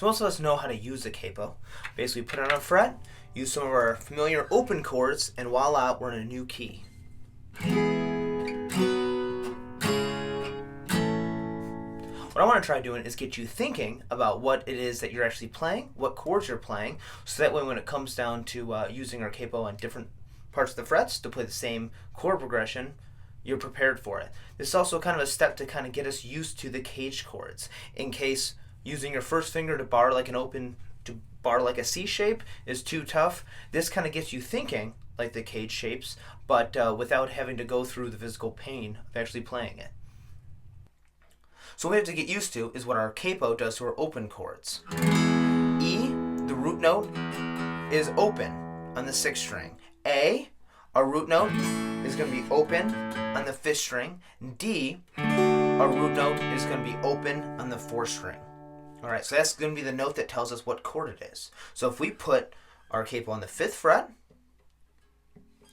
So most of us know how to use a capo. Basically put it on a fret, use some of our familiar open chords, and voila, we're in a new key. What I want to try doing is get you thinking about what it is that you're actually playing, what chords you're playing, so that way when it comes down to using our capo on different parts of the frets to play the same chord progression, you're prepared for it. This is also kind of a step to kind of get us used to the caged chords. In case using your first finger to bar like a C shape is too tough, this kind of gets you thinking like the caged shapes, but without having to go through the physical pain of actually playing it. So what we have to get used to is what our capo does to our open chords. E, the root note, is open on the 6th string. A, our root note, is going to be open on the 5th string. D, our root note, is going to be open on the 4th string. Alright, so that's going to be the note that tells us what chord it is. So if we put our capo on the 5th fret,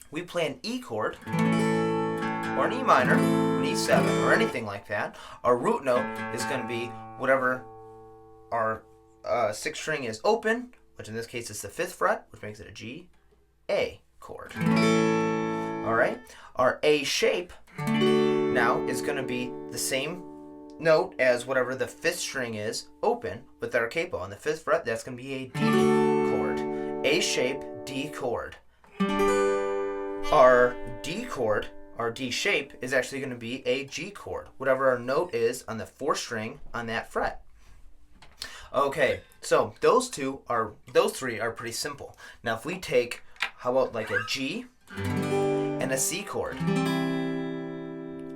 we play an E chord, or an E minor, an E7, or anything like that, our root note is going to be whatever our 6th string is open, which in this case is the 5th fret, which makes it a G, A chord. Alright, our A shape now is going to be the same note as whatever the 5th string is open with our capo. On the 5th fret, that's going to be a D chord. A shape, D chord. Our D chord, our D shape, is actually going to be a G chord, whatever our note is on the 4th string on that fret. Okay, so those three are pretty simple. Now if we take, how about like a G and a C chord?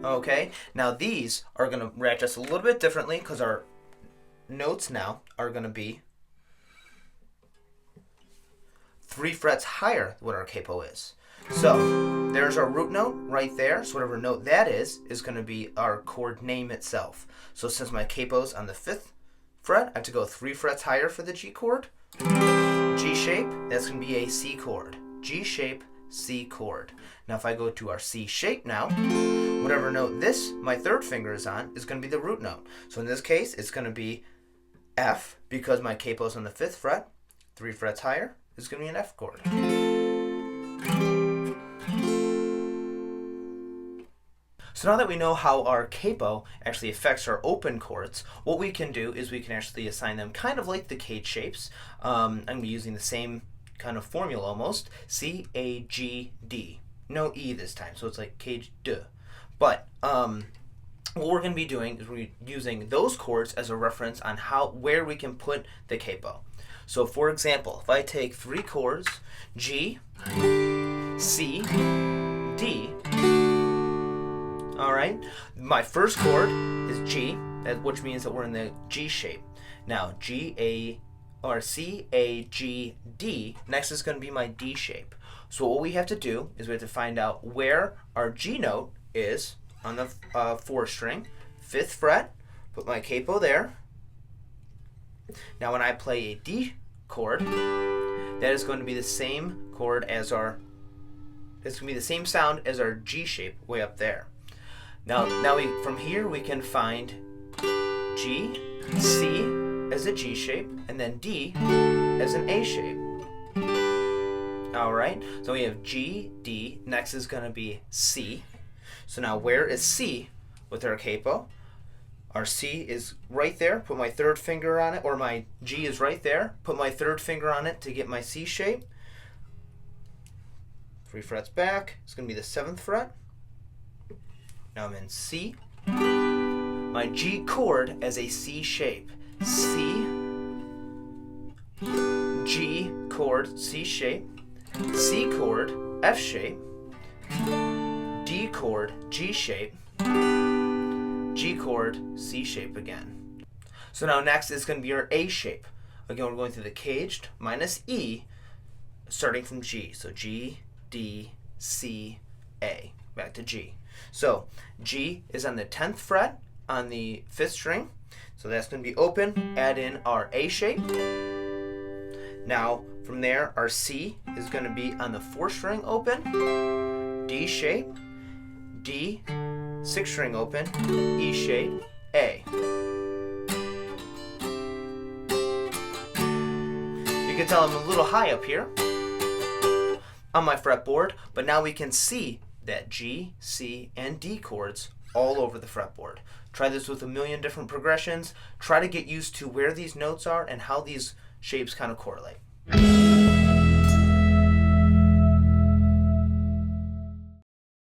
Okay, now these are going to react just a little bit differently because our notes now are going to be 3 frets higher than what our capo is. So there's our root note right there. So whatever note that is going to be our chord name itself. So since my capo's on the 5th fret, I have to go 3 frets higher for the G chord. G shape, that's going to be a C chord. G shape, C chord. Now if I go to our C shape now, whatever note my 3rd finger is on, is going to be the root note. So in this case, it's going to be F, because my capo's on the 5th fret. 3 frets higher is going to be an F chord. So now that we know how our capo actually affects our open chords, what we can do is we can actually assign them kind of like the cage shapes. I'm going to be using the same kind of formula almost. C, A, G, D. No E this time, so it's like cage D. But what we're going to be doing is we're using those chords as a reference on where we can put the capo. So for example, if I take 3 chords, G, C, D, alright, my first chord is G, which means that we're in the G shape. Now C, A, G, D, next is going to be my D shape. So what we have to do is we have to find out where our G note is on the 4th string, 5th fret, put my capo there. Now when I play a D chord, that is going to be the same chord as it's going to be the same sound as our G shape way up there. Now from here we can find G, C as a G shape, and then D as an A shape. Alright, so we have G, D, next is going to be C. So now where is C with our capo? Our C is right there, put my 3rd finger on it, or my G is right there, put my 3rd finger on it to get my C shape. 3 frets back, it's going to be the 7th fret. Now I'm in C. My G chord as a C shape. C, G chord, C shape, C chord, F shape, D chord, G shape, G chord, C shape again. So now next is going to be our A shape. Again, we're going through the caged minus E, starting from G. So G, D, C, A, back to G. So G is on the 10th fret on the 5th string. So that's going to be open, add in our A shape. Now from there, our C is going to be on the 4th string open, D shape, D, 6th string open, E shape, A. You can tell I'm a little high up here on my fretboard, but now we can see that G, C, and D chords all over the fretboard. Try this with a million different progressions. Try to get used to where these notes are and how these shapes kind of correlate.